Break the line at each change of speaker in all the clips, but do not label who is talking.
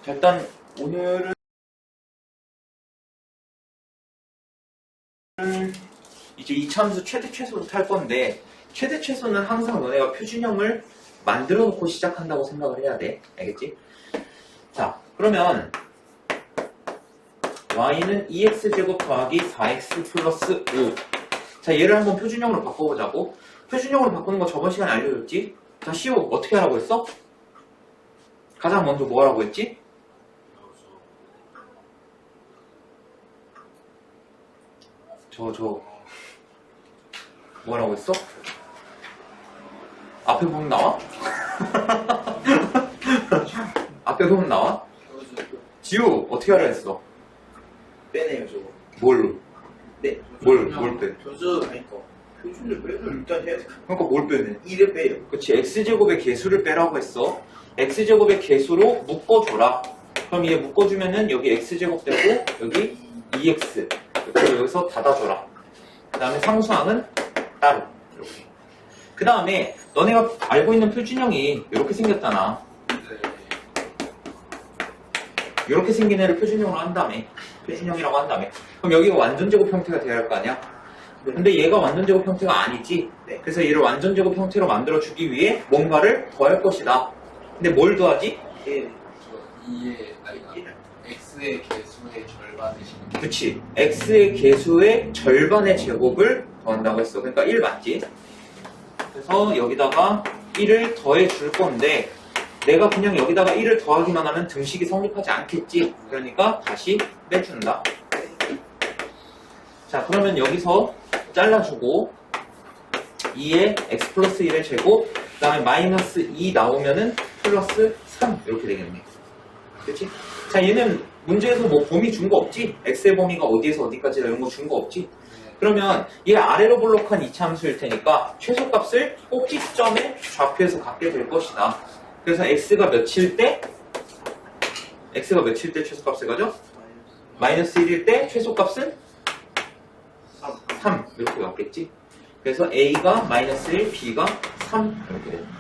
자, 일단 오늘은 이제 이차함수 최대 최소부터 할 건데, 최대 최소는 항상 너네가 표준형을 만들어 놓고 시작한다고 생각을 해야 돼. 알겠지? 자, 그러면 y는 2x제곱 더하기 4x 플러스 5. 자, 얘를 한번 표준형으로 바꿔보자고. 표준형으로 바꾸는 거 저번 시간에 알려줬지? 자, 시오 어떻게 하라고 했어? 가장 먼저 뭐 하라고 했지? 뭐라고 했어? 앞에 보면 나와? 앞에 보면 나와? 지우 어떻게 하라 했어?
빼네요 저거.
뭘로?
네.
뭘 빼?
교수 아니까 표준을 빼면 일단 해야 돼.
그러니까 뭘 빼네?
2를 빼요.
그치, x제곱의 개수를 빼라고 했어. x제곱의 개수로 묶어줘라. 그럼 얘 묶어주면은 여기 x제곱 되고 여기 2x, 그리고 여기서 닫아줘라. 그 다음에 상수항은 따로. 이렇게. 그 다음에 너네가 알고 있는 표준형이 이렇게 생겼잖아. 이렇게 생긴 애를 표준형으로 한다며. 표준형이라고 한다며. 그럼 여기가 완전제곱 형태가 되어야 할 거 아니야? 근데 얘가 완전제곱 형태가 아니지.
네.
그래서 얘를 완전제곱 형태로 만들어주기 위해 뭔가를 더할 것이다. 근데 뭘 더하지?
1.
2의 x의 개수의 절반을 시키는
그치. x의 개수의 절반의 제곱을 더한다고 했어. 그러니까 1 맞지? 그래서 여기다가 1을 더해 줄 건데 내가 그냥 여기다가 1을 더하기만 하면 등식이 성립하지 않겠지. 그러니까 다시 빼준다. 자, 그러면 여기서 잘라주고 2의 x 플러스 1의 제곱, 그 다음에 마이너스 2 나오면은 플러스 3 이렇게 되겠네. 그치? 자, 얘는 문제에서 뭐 범위 준 거 없지? x의 범위가 어디에서 어디까지 이런 거 준 거 없지? 그러면 얘 아래로 볼록한 이차함수일 테니까 최소값을 꼭지점의 좌표에서 갖게 될 것이다. 그래서 x가 몇일 때 최소값을 가죠? 마이너스 1일 때 최소값은 3 이렇게 왔겠지? 그래서 a가 마이너스 1, b가 3 이렇게 됩니다.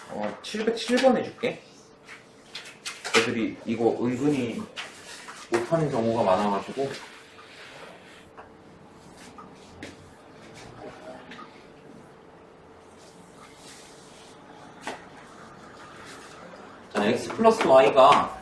어, 707번 해줄게. 애들이 이거 은근히 못하는 경우가 많아가지고. 자, x 플러스 y가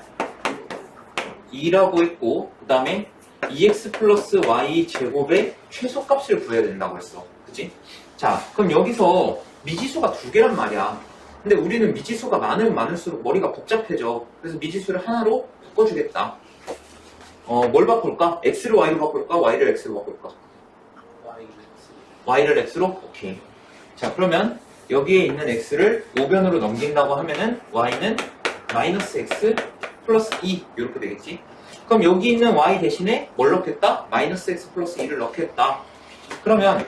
2라고 했고, 그 다음에 2x 플러스 y 제곱의 최소값을 구해야 된다고 했어. 그치? 자, 그럼 여기서 미지수가 두 개란 말이야. 근데 우리는 미지수가 많으면 많을수록 머리가 복잡해져. 그래서 미지수를 하나로 바꿔주겠다. 뭘 바꿀까? x를 y로 바꿀까? y를 x로 바꿀까? y를 x로? 오케이. 자, 그러면 여기에 있는 x를 우변으로 넘긴다고 하면은 y는 마이너스 x 플러스 2 이렇게 되겠지. 그럼 여기 있는 y 대신에 뭘 넣겠다? 마이너스 x 플러스 2를 넣겠다. 그러면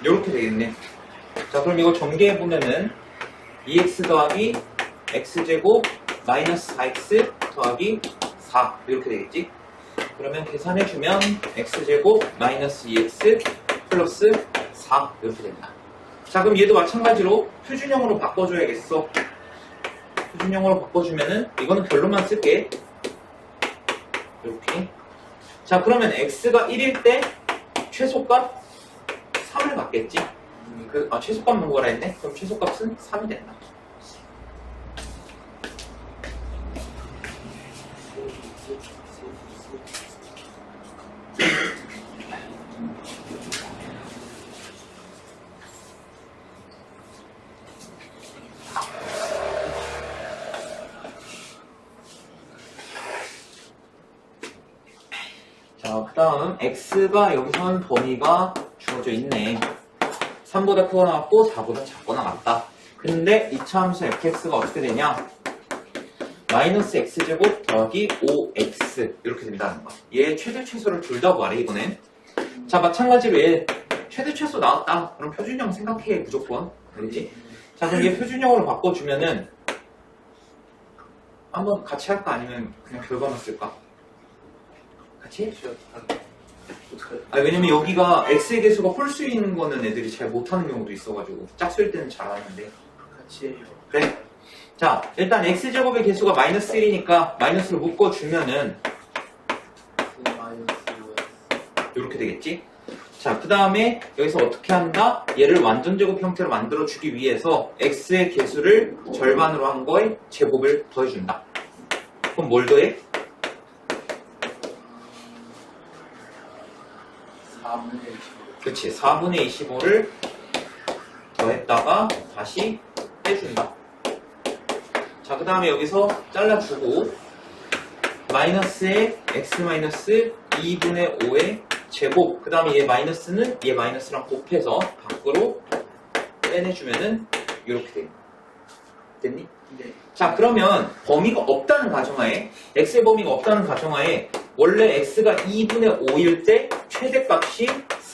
이렇게 되겠네. 자, 그럼 이거 전개해보면은 2x 더하기 x제곱 마이너스 4x 더하기 4 이렇게 되겠지. 그러면 계산해주면 x제곱 마이너스 2x 플러스 4 이렇게 된다. 자, 그럼 얘도 마찬가지로 표준형으로 바꿔줘야겠어. 표준형으로 바꿔주면은 이거는 결론만 쓸게. 이렇게. 자, 그러면 x가 1일 때 최소값 3을 받겠지. 최소값 뭐라 했네? 그럼 최소값은 3이 된다. 자, 그 다음 x가 여기선 범위가 주어져 있네. 3보다 크거나 같고 4보다 작거나 같다. 근데 이차함수 fx가 어떻게 되냐? 마이너스 x제곱 더하기 5x 이렇게 된다는 거야. 얘 최대 최소를 둘 다 구하래 이번엔. 자, 마찬가지로 얘 최대 최소 나왔다. 그럼 표준형 생각해 무조건. 그렇지? 자, 그럼 얘 표준형으로 바꿔주면은 한번 같이 할까? 아니면 그냥 결과만 쓸까? 같이 해? 왜냐면 여기가 x의 개수가 홀수 있는 거는 애들이 잘 못하는 경우도 있어가지고 짝수일 때는 잘하는데.
같이 해요.
그래. 자, 일단 x제곱의 개수가 마이너스 1이니까 마이너스를 묶어주면은 이렇게 되겠지? 자, 그 다음에 여기서 어떻게 한다? 얘를 완전제곱 형태로 만들어주기 위해서 x의 개수를 절반으로 한 거에 제곱을 더해준다. 그럼 뭘 더해?
4분의 25.
그치, 4분의 25를 더했다가 다시 빼준다. 자, 그 다음에 여기서 잘라주고 마이너스에 x 마이너스 2분의 5의 제곱, 그 다음에 얘 마이너스는 얘 마이너스랑 곱해서 밖으로 빼내주면은 이렇게 돼. 됐니?
네.
자, 그러면 범위가 없다는 가정하에, x의 범위가 없다는 가정하에 원래 x가 2분의 5일 때 최대값이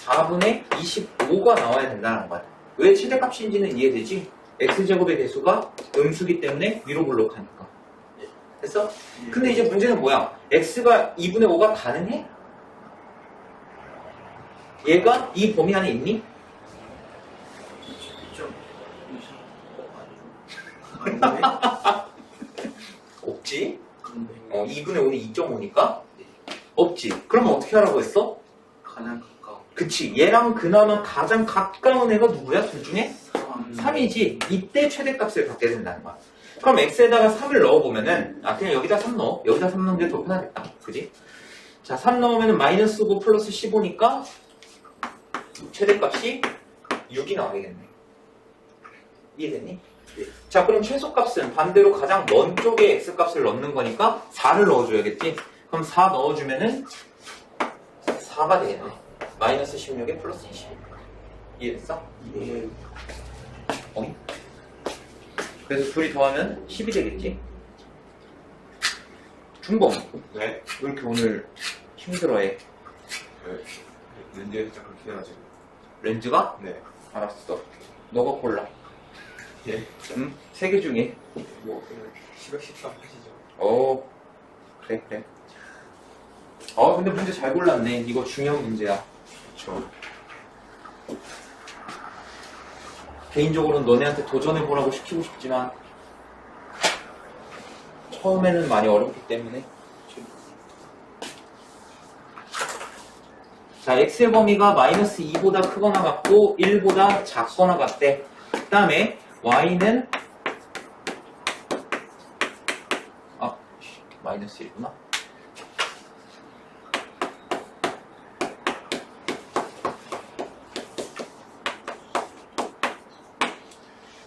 4분의 25가 나와야 된다는 거야. 왜 최대값인지는 이해되지? x제곱의 개수가 음수기 때문에 위로 블록하니까. 됐어? 근데 이제 문제는 뭐야? x가 2분의 5가 가능해? 얘가 이 범위 안에 있니?
좀 아니네.
없지?
근데
2분의 5는 2.5니까? 없지. 그러면 어떻게 하라고 했어?
가장 가까워.
그치. 얘랑 그나마 가장 가까운 애가 누구야? 둘 중에? 3이지. 이때 최대값을 갖게 된다는 거야. 그럼 x에다가 3을 넣어보면은, 그냥 여기다 3 넣어. 여기다 3 넣는 게 더 편하겠다. 그지? 자, 3 넣으면은 마이너스 9 플러스 15니까 최대값이 6이 나와야겠네. 이해됐니?
네.
자, 그럼 최소값은 반대로 가장 먼 쪽에 x값을 넣는 거니까 4를 넣어줘야겠지? 그럼 4 넣어주면은 4가 되겠네. 마이너스 16에 플러스 20. 이해됐어?
예.
어이? 그래서 둘이 더하면 10이 되겠지? 준범,
네?
왜 이렇게 오늘 힘들어해?
렌즈에 살짝 그렇게 해가지고.
렌즈가?
네.
알았어. 너가 골라.
예?
응? 3개 중에.
뭐, 10억 13 하시죠.
그래. 근데 문제 잘 골랐네. 이거 중요한 문제야.
그쵸.
개인적으로는 너네한테 도전해보라고 시키고 싶지만 처음에는 많이 어렵기 때문에. 자, x의 범위가 마이너스 2보다 크거나 같고 1보다 작거나 같대. 그 다음에 y는 마이너스 1구나.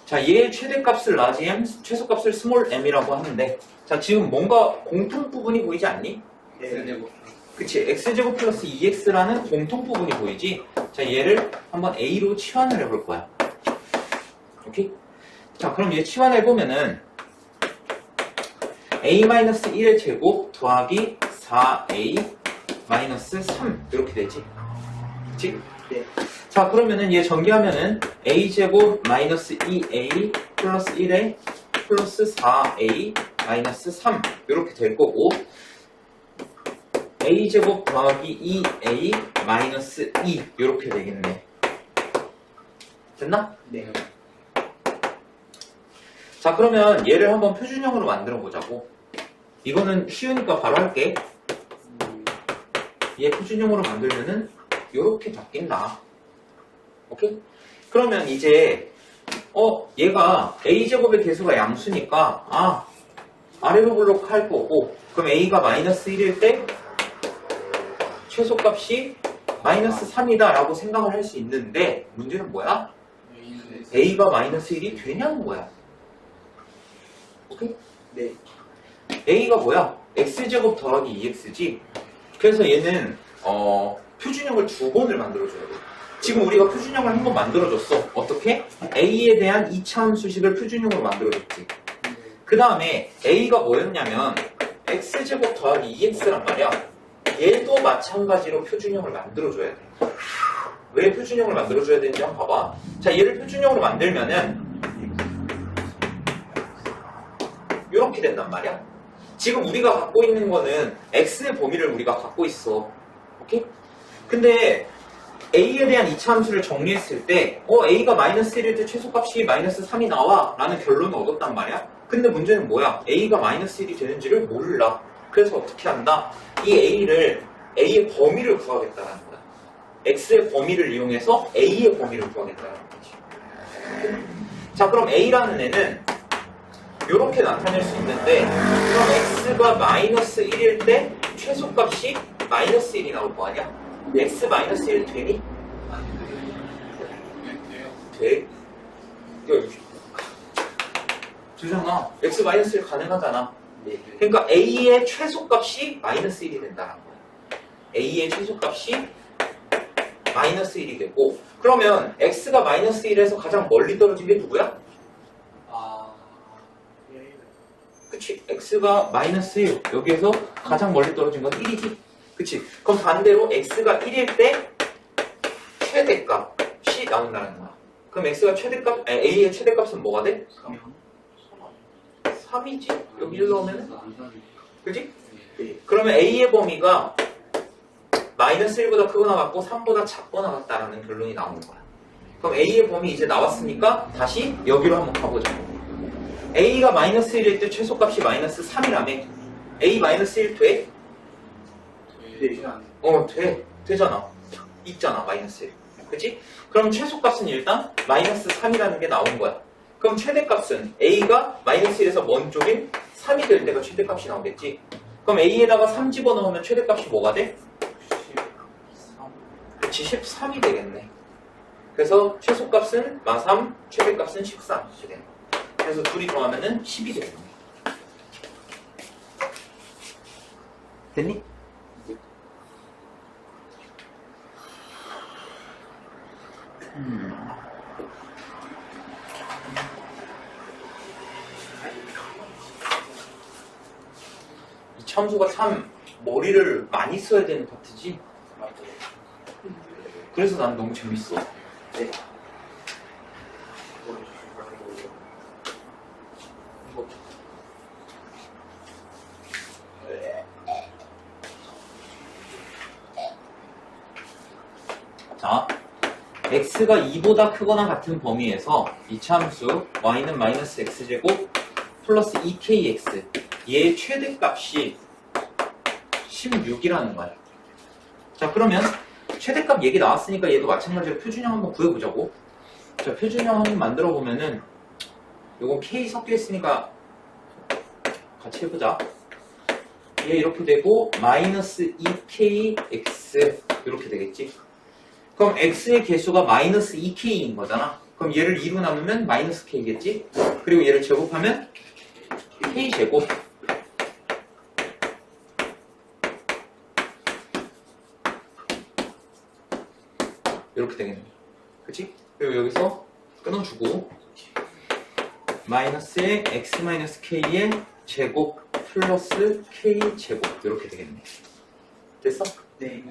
자, 얘의 최대값을 large m, 최소값을 small m이라고 하는데, 자, 지금 뭔가 공통 부분이 보이지 않니?
예.
그치, x제곱 플러스 2x라는 공통 부분이 보이지? 자, 얘를 한번 a로 치환을 해볼 거야. 오케이? 자, 그럼 얘 치환해보면은 a-1의 제곱 더하기 4a-3 이렇게 되지? 그치?
네.
자, 그러면은 얘 전개하면은 a제곱 마이너스 2a 플러스 1에 플러스 4a 마이너스 3 이렇게 될 거고, a제곱 더하기 2a 마이너스 2 이렇게 되겠네. 됐나?
네.
자, 그러면 얘를 한번 표준형으로 만들어 보자고. 이거는 쉬우니까 바로 할게. 얘 표준형으로 만들면은 이렇게 바뀐다. 오케이? 그러면 이제 얘가 a제곱의 개수가 양수니까 아래로 블록할 거고, 그럼 a가 마이너스 1일 때 최소값이 마이너스 3이다 라고 생각을 할 수 있는데, 문제는 뭐야? a가 마이너스 1이 되냐는 거야. 오케이?
네.
a가 뭐야? x제곱 더하기 2x지. 그래서 얘는 표준형을 2번을 만들어줘야 돼. 지금 우리가 표준형을 한 번 만들어줬어. 어떻게? a에 대한 2차함 수식을 표준형으로 만들어줬지. 그 다음에 a가 뭐였냐면 x제곱 더하기 2x란 말이야. 얘도 마찬가지로 표준형을 만들어줘야 돼. 왜 표준형을 만들어줘야 되는지 한번 봐봐. 자, 얘를 표준형으로 만들면은 된단 말이야. 지금 우리가 갖고 있는 거는 x의 범위를 우리가 갖고 있어. 오케이? 근데 a에 대한 이차 함수를 정리했을 때 a가 마이너스 1일 때 최소값이 마이너스 3이 나와 라는 결론을 얻었단 말이야. 근데 문제는 뭐야? a가 마이너스 1이 되는지를 몰라. 그래서 어떻게 한다? 이 a의 범위를 구하겠다라는 거야. x의 범위를 이용해서 a의 범위를 구하겠다라는 거지. 자, 그럼 a라는 애는 이렇게 나타낼 수 있는데, 그럼 x가 마이너스 1일 때 최소값이 마이너스 1이 나올 거 아니야? x 마이너스 1 되니? 돼? 되잖아. x 마이너스 1 가능하잖아. 그러니까 a의 최소값이 마이너스 1이 된다는 거야. a의 최소값이 마이너스 1이 되고, 그러면 x가 마이너스 1에서 가장 멀리 떨어진 게 누구야? 그치? x가 마이너스 1, 여기에서 가장 멀리 떨어진 건 1이지. 그치? 그럼 반대로 x가 1일 때 최대값이 나온다는 거야. 그럼 x가 최대값, a의 최대값은 뭐가 돼? 3이지? 여기 1 넣으면은? 그치? 그러면 a의 범위가 마이너스 1보다 크거나 같고 3보다 작거나 같다라는 결론이 나오는 거야. 그럼 a의 범위 이제 나왔으니까 다시 여기로 한번 가보자. a가 마이너스 1일 때 최소값이 마이너스 3이라며. a 마이너스 1 돼? 돼. 되잖아. 있잖아, 마이너스 1. 그치? 그럼 최소값은 일단 마이너스 3이라는 게 나온 거야. 그럼 최대값은 a가 마이너스 1에서 먼 쪽인 3이 될 때가 최대값이 나오겠지. 그럼 a에다가 3 집어넣으면 최대값이 뭐가 돼? 그치, 13이 되겠네. 그래서 최소값은 마3, 최대값은 13 이렇게 되는 거야. 그래서 둘이 더하면은 10이 되겠네. 됐니? 이 참수가 참 머리를 많이 써야 되는 파트지? 그래서 난 너무 재밌어. 네. 자, x가 2보다 크거나 같은 범위에서 이 참수 y는 마이너스 x제곱 플러스 2kx 얘의 최대값이 16이라는 거야. 자, 그러면 최대값 얘기 나왔으니까 얘도 마찬가지로 표준형 한번 구해보자고. 자, 표준형 한번 만들어 보면은 요건 k 섞여 있으니까 같이 해보자. 얘 이렇게 되고 마이너스 2kx 이렇게 되겠지. 그럼 x의 개수가 마이너스 2k인 거잖아. 그럼 얘를 2로 나누면 마이너스 k겠지. 그리고 얘를 제곱하면 k제곱. 이렇게 되겠네. 그치? 그리고 여기서 끊어주고 마이너스의 x 마이너스 k의 제곱 플러스 k제곱 이렇게 되겠네. 됐어?
네.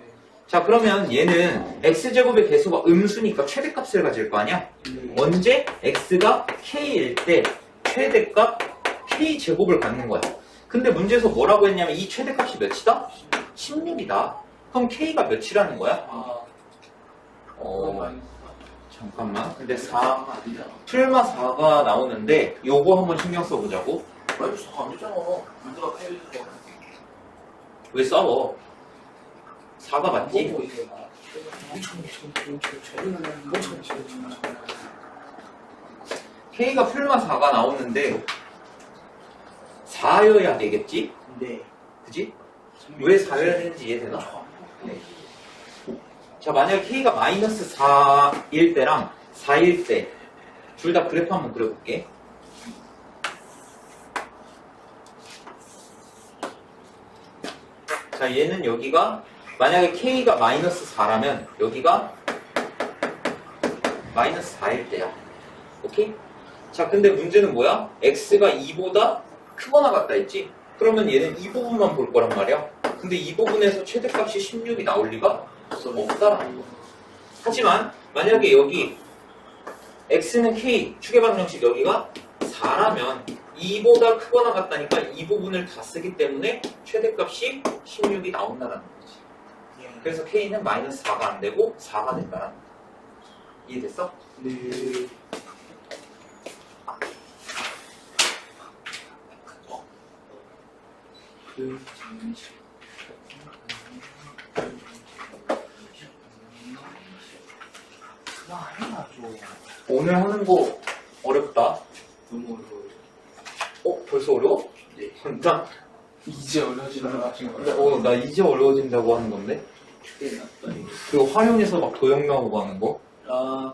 자, 그러면 얘는 x제곱의 개수가 음수니까 최대값을 가질 거 아니야? 언제 x가 k일 때 최대값 k제곱을 갖는 거야. 근데 문제에서 뭐라고 했냐면 이 최대값이 몇이다? 16이다. 그럼 k가 몇이라는 거야? 잠깐만. 근데 4, 풀마 4가 나오는데 요거 한번 신경 써보자고.
안 되잖아. 문제가 패해서.
왜 싸워? 4가 맞지? K가 풀마 4가 나오는데 4여야 되겠지?
네.
그지? 왜 4여야 되는지 이해되나? 네. 자, 만약에 K가 마이너스 4일 때랑 4일 때 둘 다 그래프 한번 그려볼게. 자, 얘는 여기가 만약에 K가 마이너스 4라면 여기가 마이너스 4일 때야. 오케이? 자, 근데 문제는 뭐야? X가 2보다 크거나 같다 했지? 그러면 얘는 이 부분만 볼 거란 말이야. 근데 이 부분에서 최대값이 16이 나올 리가 없다라는 거. 하지만 만약에 여기 X는 K, 추계방 정식 여기가 4라면 2보다 크거나 같다니까 이 부분을 다 쓰기 때문에 최대값이 16이 나온다는 거지. 그래서 K는 마이너스 4가 안 되고 4가 된다는 거야. 이해됐어?
네.
그만 해라 좀.
오늘 하는 거 어렵다.
너무 어려워요.
벌써 어려워?
네.
진짜?
이제 어려워지는 거 같은
근데,
거예요.
나 이제 어려워진다고 하는 건데?
큰일 났다 이거.
그거 활용해서 막 도형명하고 하는 거?
아,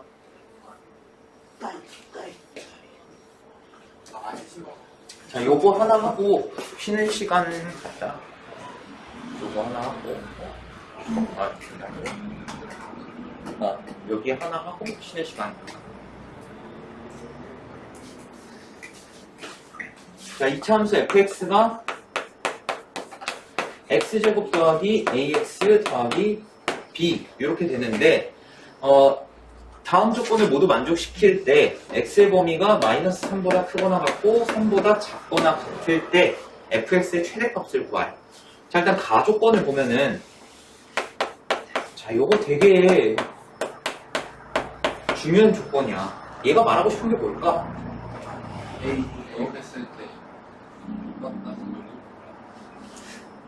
자, 요거 하나 하고 쉬는 시간 갖자. 요거 하나 하고, 여기 하나 하고 쉬는 시간. 자, 이차함수 fx가 x제곱 더하기 ax 더하기 b 이렇게 되는데 다음 조건을 모두 만족시킬 때 x의 범위가 마이너스 3보다 크거나 같고 3보다 작거나 같을 때 fx의 최대값을 구할. 자, 일단 가조건을 보면은 자, 요거 되게 중요한 조건이야. 얘가 말하고 싶은 게 뭘까?
A 했을 때 맞나?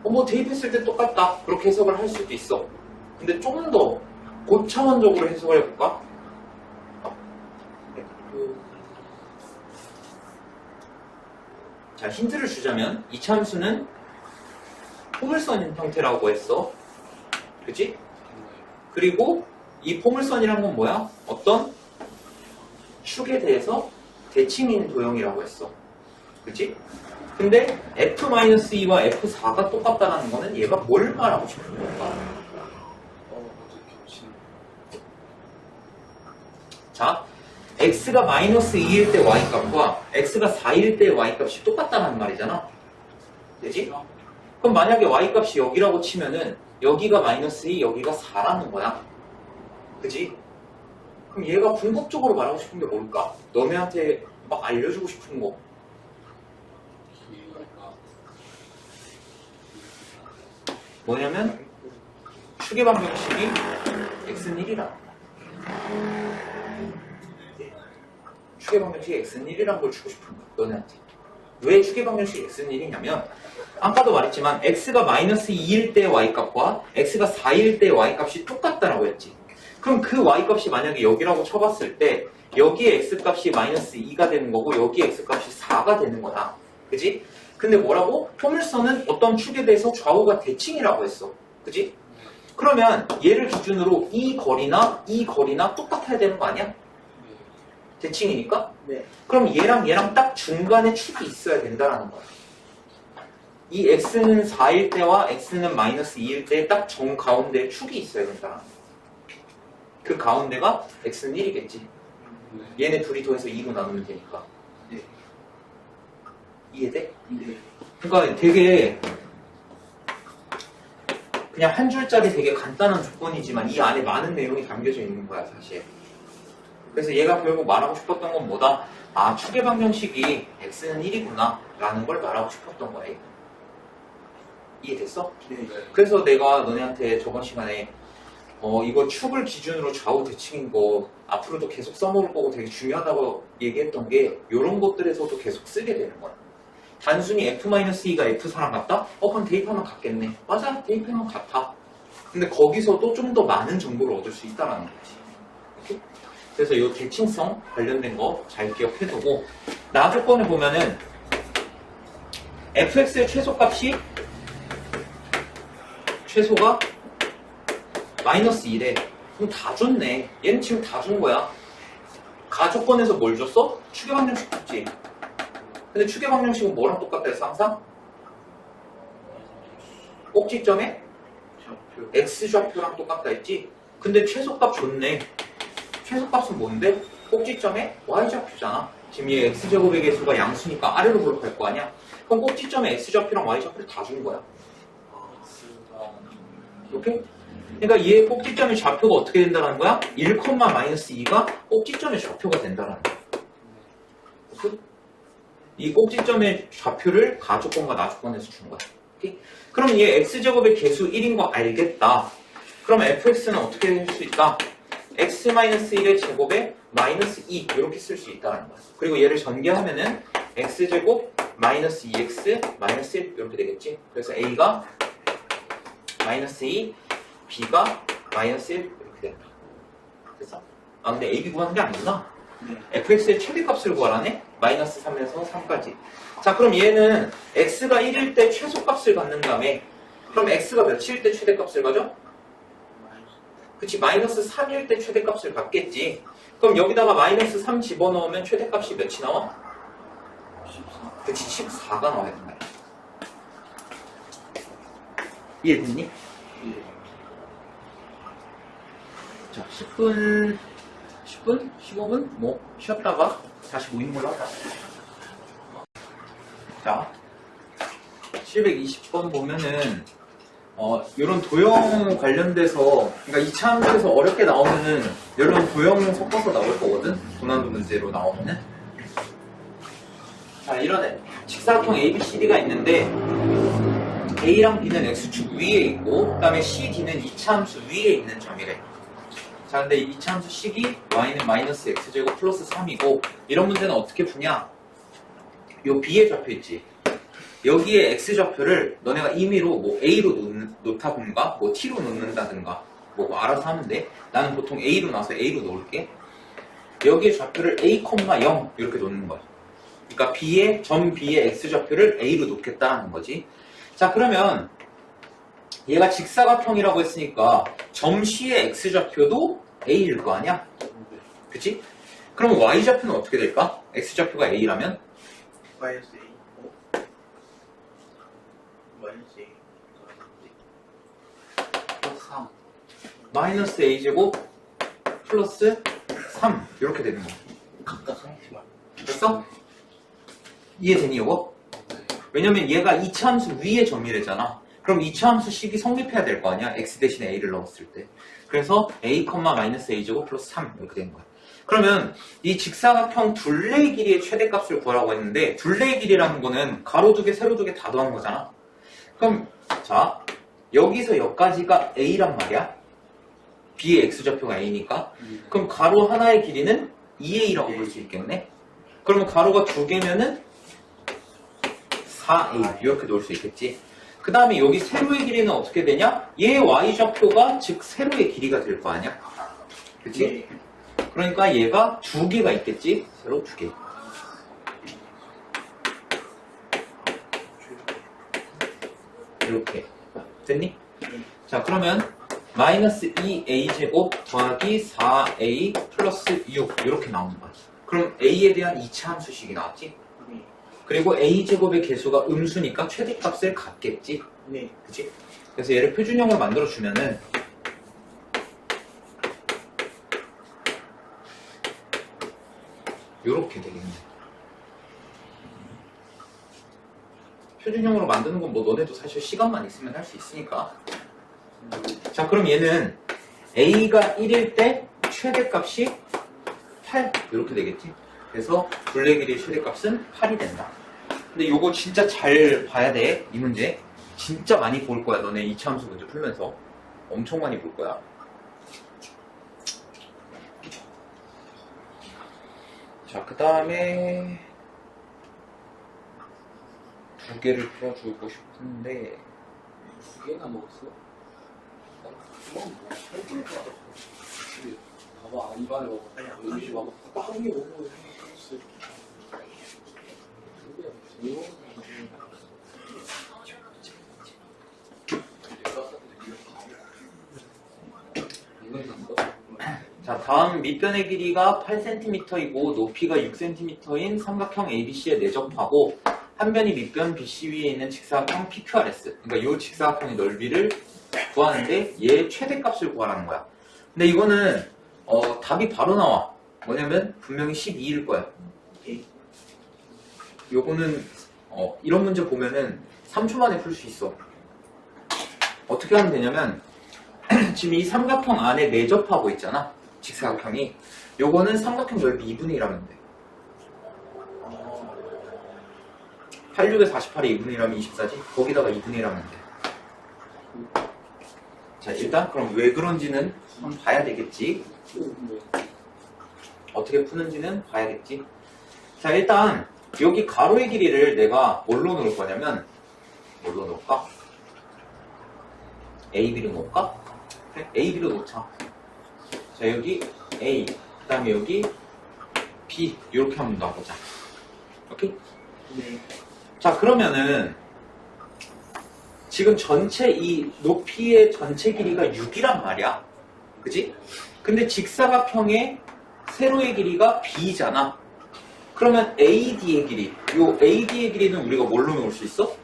뭐 대입했을 때 똑같다 그렇게 해석을 할 수도 있어. 근데 조금 더 고차원적으로 해석을 해볼까? 자, 힌트를 주자면 이차함수는 포물선 형태라고 했어. 그치? 그리고 이 포물선이란 건 뭐야? 어떤 축에 대해서 대칭인 도형이라고 했어. 그치? 근데 F-2와 F4가 똑같다는 거는 얘가 뭘 말하고 싶은 걸까?
어떻게 오시는
자, x가 마이너스 2일 때 y값과 x가 4일 때 y값이 똑같다는 말이잖아. 되지? 그럼 만약에 y값이 여기라고 치면은 여기가 마이너스 2, 여기가 4라는 거야. 그지? 그럼 얘가 궁극적으로 말하고 싶은 게 뭘까? 너네한테 막 알려주고 싶은 거. 뭐냐면 축의 방정식이 x는 1이라. 축의 방정식이 x는 1이란 걸 주고 싶은 거야, 너네한테. 왜 축의 방정식이 x는 1이냐면 아까도 말했지만 x가 마이너스 2일 때 y값과 x가 4일 때 y값이 똑같다라고 했지. 그럼 그 y값이 만약에 여기라고 쳐봤을 때 여기에 x값이 마이너스 2가 되는 거고 여기에 x값이 4가 되는 거다. 그지? 근데 뭐라고? 포물선은 어떤 축에 대해서 좌우가 대칭이라고 했어. 그지? 그러면 얘를 기준으로 이 거리나 똑같아야 되는 거 아니야? 대칭이니까?
네.
그럼 얘랑 딱 중간에 축이 있어야 된다라는 거야. 이 x는 4일 때와 x는 마이너스 2일 때 딱 정 가운데에 축이 있어야 된다라는 거야. 그 가운데가 x는 1이겠지. 얘네 둘이 더해서 2로 나누면 되니까.
네.
이해돼?
네.
그러니까 되게 그냥 한 줄짜리 되게 간단한 조건이지만 이 안에 많은 내용이 담겨져 있는 거야, 사실. 그래서 얘가 결국 말하고 싶었던 건 뭐다? 아, 축의 방정식이 x는 1이구나 라는 걸 말하고 싶었던 거야. 이해됐어?
네.
그래서 내가 너네한테 저번 시간에 이거 축을 기준으로 좌우 대칭인 거 앞으로도 계속 써먹을 거고 되게 중요하다고 얘기했던 게 이런 것들에서도 계속 쓰게 되는 거야. 단순히 F-2가 F4랑 같다? 그럼 대입하면 같겠네. 맞아, 대입하면 같아. 근데 거기서도 좀 더 많은 정보를 얻을 수 있다는 거지. 오케이? 그래서 이 대칭성 관련된 거 잘 기억해두고 나 조건을 보면은 fx의 최소가 마이너스 1에 그럼 다 줬네. 얘는 지금 다 준 거야. 가조건에서 뭘 줬어? 축의 방정식 줬지. 근데 축의 방정식은 뭐랑 똑같다 했어 항상? 꼭지점에
좌표.
x좌표랑 똑같다 했지. 근데 최소값 줬네. 최소값은 뭔데? 꼭지점에 y좌표잖아. 지금 얘 x제곱의 개수가 양수니까 아래로 볼록할 거 아니야? 그럼 꼭지점에 x좌표랑 y좌표를 다 준 거야. 오케이? 그러니까 얘의 꼭지점의 좌표가 어떻게 된다는 거야? 1,-2가 꼭지점의 좌표가 된다는 거야. 오케이? 이 꼭지점의 좌표를 가조건과 나조건에서 주는 거야. 오케이? 그럼 얘 x제곱의 개수 1인 거 알겠다. 그럼 fx는 어떻게 할 수 있다? x-1의 제곱에 마이너스 2 이렇게 쓸 수 있다는 거야. 그리고 얘를 전개하면은 x제곱 마이너스 2x 마이너스 1 이렇게 되겠지. 그래서 a가 마이너스 2, b가 마이너스 1 이렇게 된다. 그래서 근데 a, b 구하는 게 아니구나. fx의 최대값을 구하라네. 마이너스 3에서 3까지. 자, 그럼 얘는 x가 1일 때 최소값을 갖는 다음에 그럼 x가 몇일 때 최대값을 가져? 그치, 마이너스 3일 때 최대값을 갖겠지. 그럼 여기다가 마이너스 3 집어넣으면 최대값이 몇이 나와?
14.
그치, 14가 나와야 된다. 이해됐니?
예.
자, 10분, 15분? 뭐, 쉬었다가 다시 모이는 걸로 하자. 자, 720번 보면은, 이런 도형 관련돼서, 그러니까 2차 함수에서 어렵게 나오면은, 이런 도형 섞어서 나올 거거든? 고난도 문제로 나오면은. 자, 이런 직사각형 ABCD가 있는데, A랑 B는 X축 위에 있고, 그 다음에 C, D는 2차 함수 위에 있는 점이래. 자, 근데 이 2차 함수 식이 Y는 마이너스 X제곱 플러스 3이고, 이런 문제는 어떻게 푸냐? 요 B에 좌표 있지? 여기에 X좌표를 너네가 임의로 뭐 A로 놓다든가, 뭐 T로 놓는다든가, 뭐 알아서 하면 돼. 나는 보통 A로 놔서 A로 놓을게. 여기에 좌표를 A, 0 이렇게 놓는 거야. 그러니까 점 B의 X좌표를 A로 놓겠다는 거지. 자, 그러면 얘가 직사각형이라고 했으니까 점 C의 X좌표도 A일 거 아니야? 그치? 그럼 Y좌표는 어떻게 될까? X좌표가 A라면?
마이너스 A. 마이너스 A.
플러스 3.
마이너스 A제곱 플러스 3 이렇게 되는 거야.
각각 3만.
됐어? 이해되니 이거? 왜냐면 얘가 2차 함수 위의 점이래잖아. 그럼 2차 함수 식이 성립해야 될 거 아니야? x 대신에 a를 넣었을 때. 그래서 a, 마이너스 a제곱 플러스 3 이렇게 되는 거야. 그러면 이 직사각형 둘레의 길이의 최대값을 구하라고 했는데 둘레의 길이라는 거는 가로 두 개, 세로 두 개 다 더한 거잖아. 그럼 자, 여기서 여기까지가 a란 말이야. b의 x좌표가 a니까. 그럼 가로 하나의 길이는 2a라고 볼 수 있겠네. 그러면 가로가 두 개면은 4a 이렇게 놓을 수 있겠지. 그 다음에 여기 세로의 길이는 어떻게 되냐? 얘 y좌표가 즉 세로의 길이가 될 거 아니야? 그치? 그러니까 얘가 두 개가 있겠지? 세로 두 개. 이렇게. 됐니? 자, 그러면 마이너스 2a제곱 더하기 4a 플러스 6 이렇게 나오는 거야. 그럼 a에 대한 2차 함수식이 나왔지? 그리고 a제곱의 개수가 음수니까 최대값을 갖겠지?
네.
그치? 그래서 얘를 표준형으로 만들어주면은 요렇게 되겠네. 표준형으로 만드는 건 뭐 너네도 사실 시간만 있으면 할 수 있으니까. 자, 그럼 얘는 a가 1일 때 최대값이 8 이렇게 되겠지? 그래서 둘레 길이의 최대값은 8이 된다. 근데 요거 진짜 잘 봐야 돼. 이 문제 진짜 많이 볼 거야. 너네 2차 함수 문제 풀면서 엄청 많이 볼 거야. 자, 그 다음에 두 개를 풀어주고 싶은데
두 개나 먹었어? 봐봐, 입안에 먹어.
아니야,
여기 봐봐.
딱한 개 먹는 거지.
자, 다음 밑변의 길이가 8cm이고 높이가 6cm인 삼각형 ABC에 내접하고 한 변이 밑변 BC 위에 있는 직사각형 PQRS. 그러니까 이 직사각형의 넓이를 구하는데 얘 최대값을 구하라는 거야. 근데 이거는 답이 바로 나와. 뭐냐면 분명히 12일 거야. 요거는 이런 문제 보면은 3초 만에 풀 수 있어. 어떻게 하면 되냐면 지금 이 삼각형 안에 내접하고 있잖아. 직사각형이. 요거는 삼각형 넓이 2분의 1 하면 돼. 86에 48이 2분의 1하면 24지? 거기다가 2분의 1 하면 돼. 자, 일단 그럼 왜 그런지는 한번 봐야 되겠지. 어떻게 푸는지는 봐야겠지. 자, 일단 여기 가로의 길이를 내가 뭘로 놓을 거냐면 뭘로 놓을까? AB로 놓을까? 그래, AB로 놓자. 자, 여기 A, 그 다음에 여기 B 이렇게 한번 놔보자. 오케이?
네.
자, 그러면은 지금 전체 이 높이의 전체 길이가 6이란 말이야. 그지? 근데 직사각형의 세로의 길이가 B잖아. 그러면 AD의 길이, 요 AD의 길이는 우리가 뭘로 놓을 수 있어?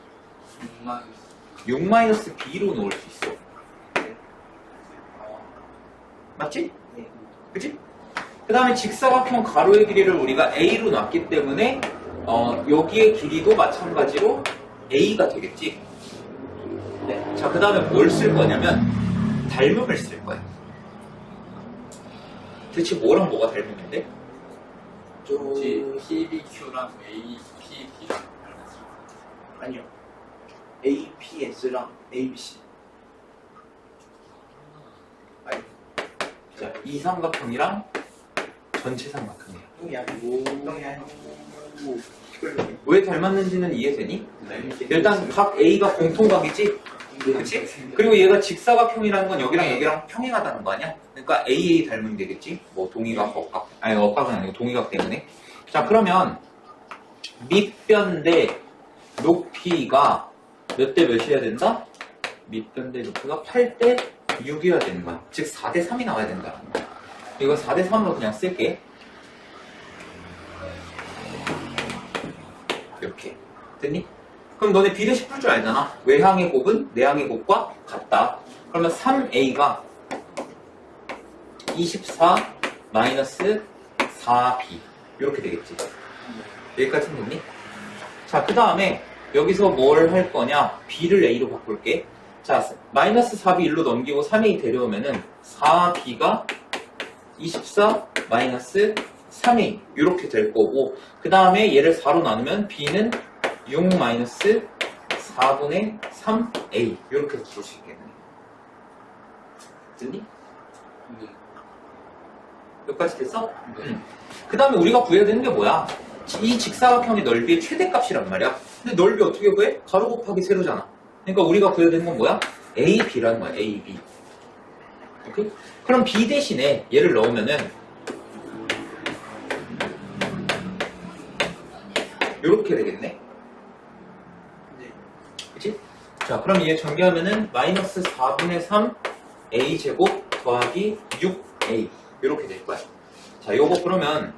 6-B로 놓을 수 있어. 맞지?
네.
그치? 그 다음에 직사각형 가로의 길이를 우리가 A로 놨기 때문에 여기의 길이도 마찬가지로 A가 되겠지? 네. 자, 그 다음에 뭘 쓸 거냐면 닮음을 쓸 거야. 대체 뭐랑 뭐가 닮음인데?
혹시 PBQ랑 APB랑
아니요. APS랑 ABC. 아니,
자, 이 삼각형이랑 전체 삼각형이야.
형이 아니고. 형이 아니고.
왜 닮았는지는 이해되니?
네.
일단 각 A가 공통각이지? 그치? 그리고 얘가 직사각형이라는 건 여기랑 여기랑 평행하다는 거 아니야? 그러니까 AA 닮으면 되겠지? 뭐 동의각, 억각. 아니, 억각은 아니고 동의각 때문에. 자, 그러면 밑변 대 높이가 몇 대 몇이어야 된다? 밑변 대 높이가 8대 6이어야 되는 거야. 즉 4대 3이 나와야 된다. 이거 4대 3으로 그냥 쓸게. 이렇게. 됐니? 그럼 너네 비례식 풀 줄 알잖아. 외항의 곱은 내항의 곱과 같다. 그러면 3a가 24 마이너스 4b 이렇게 되겠지. 여기까지는 됐니? 자, 그 다음에 여기서 뭘 할 거냐? b를 a로 바꿀게. 자, 마이너스 4b 1로 넘기고 3a 데려오면은 4b가 24 마이너스 3a 이렇게 될 거고, 그 다음에 얘를 4로 나누면 b는 6 마이너스 4분의 3a 이렇게 해서 볼 수 있겠네. 됐니?
네.
여기까지 됐어? 그 다음에 우리가 구해야 되는 게 뭐야? 이 직사각형의 넓이의 최대값이란 말이야. 근데 넓이 어떻게 구해? 가로 곱하기 세로잖아. 그러니까 우리가 구해야 되는 건 뭐야? AB라는 거야. AB. 오케이? 그럼 B 대신에 얘를 넣으면은 이렇게 되겠네.
네.
그치? 자, 그럼 얘 전개하면은 마이너스 4분의 3 a 제곱 더하기 6a 이렇게 될 거야. 자, 요거 그러면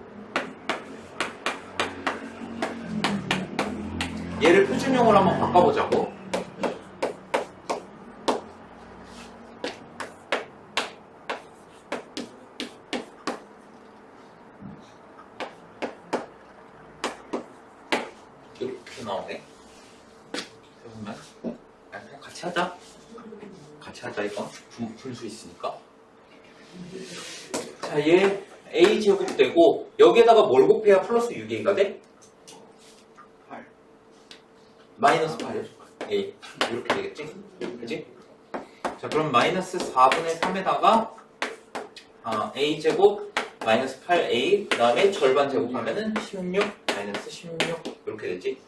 얘를 표준형으로 한번 바꿔보자고. 이렇게 나오네. 그러면 그냥 같이 하자. 같이 하자. 이거 풀 수 있으니까. 자, 얘 a 제곱 되고 여기에다가 뭘 곱해야 플러스 6a가 돼?
8.
마이너스 8 a 이렇게 되겠지? 그치? 자, 그럼 마이너스 4분의 3에다가 a 제곱 마이너스 8a 그 다음에 절반 제곱하면은 16 마이너스 16 이렇게 되지.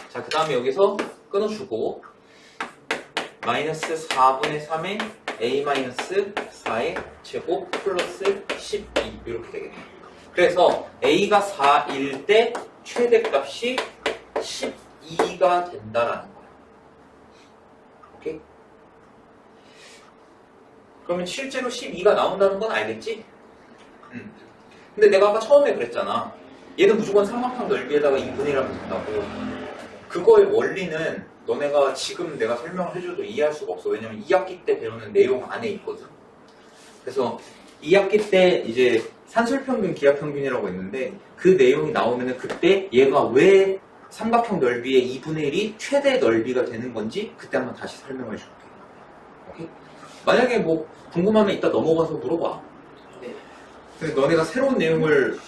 자, 그 다음에 여기서 끊어주고 마이너스 4분의 3에 a 마이너스 4의 제곱 플러스 12 이렇게 되겠네. 그래서 a가 4일 때 최대값이 12가 된다라는 거야. 오케이? 그러면 실제로 12가 나온다는 건 알겠지? 근데 내가 아까 처음에 그랬잖아. 얘는 무조건 삼각형 넓이에다가 2분의 1하면 된다고. 그거의 원리는 너네가 지금 내가 설명을 해줘도 이해할 수가 없어. 왜냐면 2학기 때 배우는 내용 안에 있거든. 그래서 2학기 때 이제 산술평균, 기하평균이라고 있는데 그 내용이 나오면은 그때 얘가 왜 삼각형 넓이의 2분의 1이 최대 넓이가 되는 건지 그때 한번 다시 설명해 줄게. 오케이? 만약에 뭐 궁금하면 이따 넘어가서 물어봐.
네.
근데 너네가 새로운 내용을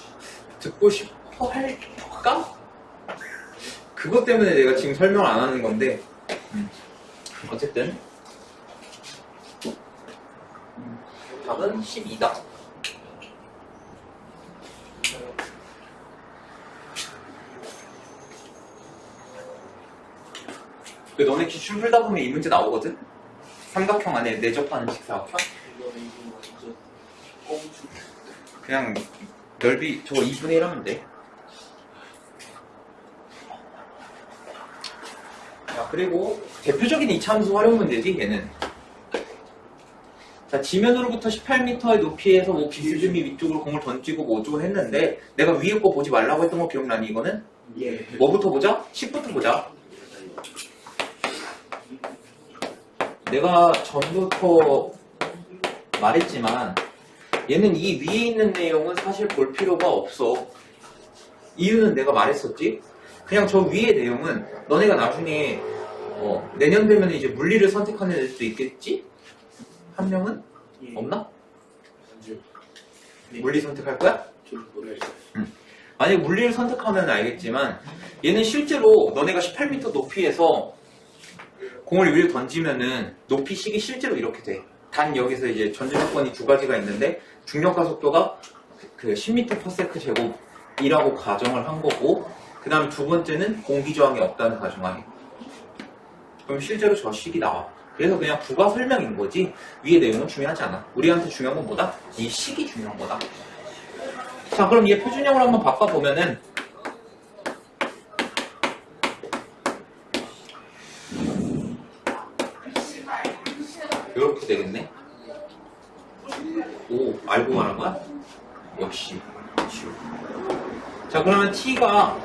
듣고 싶어 할까? 그것 때문에 내가 지금 설명을 안 하는 건데, 어쨌든 답은 12다. 그 너네 기출 풀다 보면 이 문제 나오거든? 삼각형 안에 내접하는 직사각형?
이거는 이거 완전 꼼수.
그냥 넓이 저거 2분의 1 하면 돼. 자, 그리고 대표적인 이차함수 활용 문제지, 얘는. 자, 지면으로부터 18m의 높이에서 뭐 비스듬히 위쪽으로 공을 던지고 뭐 어쩌고 했는데, 내가 위에 거 보지 말라고 했던 거 기억나니, 이거는?
예.
뭐부터 보자? 10부터 보자. 내가 전부터 말했지만, 얘는 이 위에 있는 내용은 사실 볼 필요가 없어. 이유는 내가 말했었지? 그냥 저 위의 내용은 너네가 나중에 내년 되면 이제 물리를 선택하는 애들도 있겠지? 한 명은?
예.
없나?
완전
물리 선택할 거야?
좀 모르겠어요.
만약에 물리를 선택하면 알겠지만 얘는 실제로 너네가 18m 높이에서 공을 위로 던지면은 높이식이 실제로 이렇게 돼. 단 여기서 이제 전제 조건이 두 가지가 있는데 중력 가속도가 그 10m/s 제곱이라고 가정을 한 거고, 그 다음 두 번째는 공기 저항이 없다는 가정하에. 그럼 실제로 저 식이 나와. 그래서 그냥 부가 설명인 거지 위의 내용은 중요하지 않아. 우리한테 중요한 건 뭐다? 이 식이 중요한 거다. 자, 그럼 얘 표준형으로 한번 바꿔보면은 이렇게 되겠네. 오, 알고 말한 거야? 역시 쉬워. 자, 그러면 t가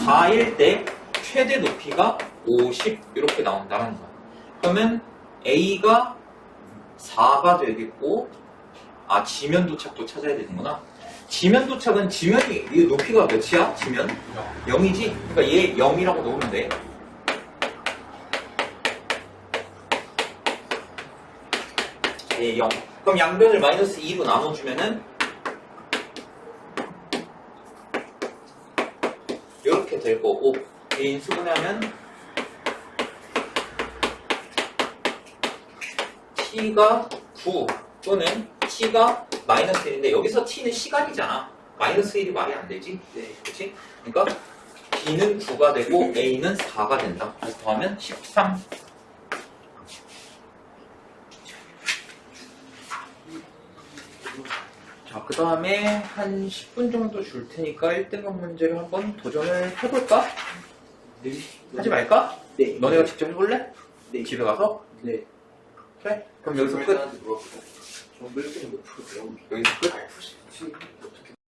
4일 때 최대 높이가 50 이렇게 나온다는 거야. 그러면 a가 4가 되겠고, 지면 도착도 찾아야 되는구나. 지면 도착은 지면이 이 높이가 몇이야? 지면 0이지. 그러니까 얘 0이라고 놓으면 돼. 얘 0. 그럼 양변을 마이너스 2로 나눠주면은 이렇게 될 거고, 얘 인수분해하면 t가 9 또는 t가 마이너스 1인데 여기서 t는 시간이잖아. 마이너스 1이 말이 안 되지?
네.
그치? 그러니까 b는 9가 되고 a는 4가 된다. 그래서 더하면 13. 자, 그 다음에 한 10분 정도 줄 테니까 1등급 문제를 한번 도전을 해볼까?
네.
하지 말까?
네.
너네가 직접 해볼래?
네.
집에 가서?
네.
그래? 그럼 여기서 끝?
저 물기는 못 풀어요.
여기서 끝?